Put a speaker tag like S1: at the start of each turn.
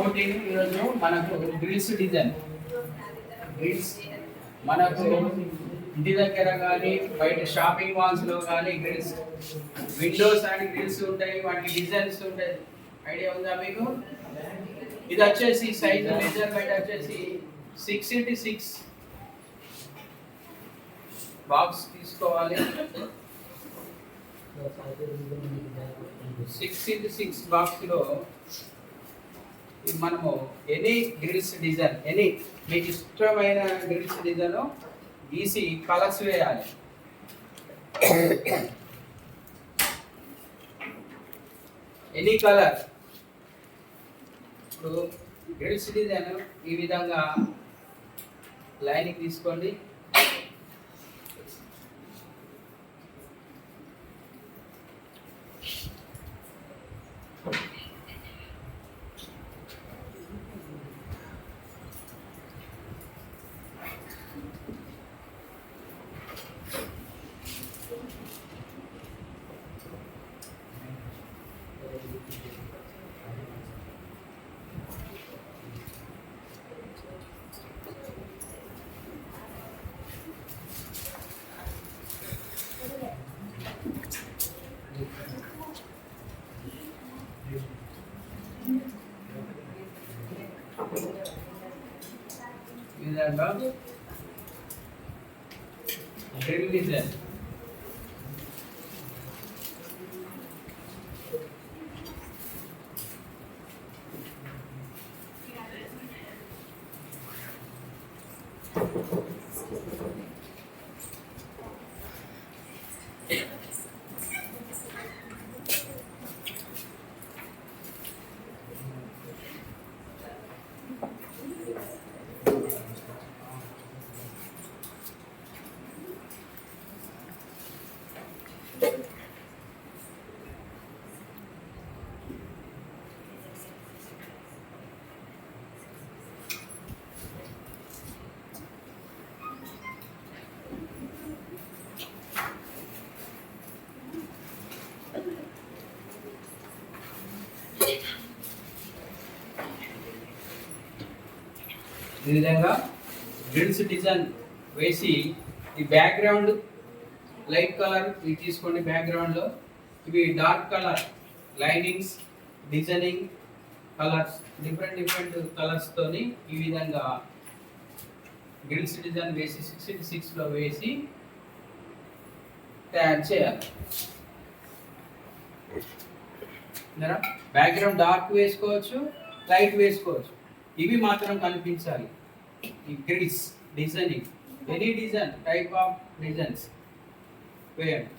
S1: ఈరోజు మనకు grills design grills మనకు ఇంటి దగ్గర కానీ బయట షాపింగ్ మాల్స్లో కానీ గ్రిల్స్ విండోస్ అండ్ గ్రిల్స్ ఉంటాయి, వాటికి డిజైన్స్ ఉంటాయి. ఐడియా ఉందా మీకు? ఇది వచ్చేసి సైజ్ మెజర్మెంట్ వచ్చేసి 6x6 బాక్స్ తీసుకోవాలి. 6x6 బాక్స్లో మనము ఎనీ గ్రిల్స్ డిజైన్, మీకు ఇష్టమైన గ్రిల్స్ డిజైన్ గీసి కలర్స్ వేయాలి. Any colour. ఇప్పుడు గ్రిల్స్ డిజైన్ ఈ విధంగా లైనింగ్ తీసుకోండి. ఈ విధంగా గ్రిల్ డిజైన్ ఈ విధంగా గ్రిల్స్ డిజైన్ వేసి ఈ బ్యాక్గ్రౌండ్ లైట్ కలర్ ఇవి తీసుకోండి. బ్యాక్గ్రౌండ్లో ఇవి dark colour linings, designing colours, different కలర్స్తోని ఈ విధంగా గ్రిల్స్ డిజైన్ వేసి 6x6లో వేసి తయారు చేయాలి. బ్యాక్గ్రౌండ్ డార్క్ వేసుకోవచ్చు, లైట్ వేసుకోవచ్చు. ఇవి మాత్రం కనిపించాలి. ఈ grills designing, any design type of designs వేయండి.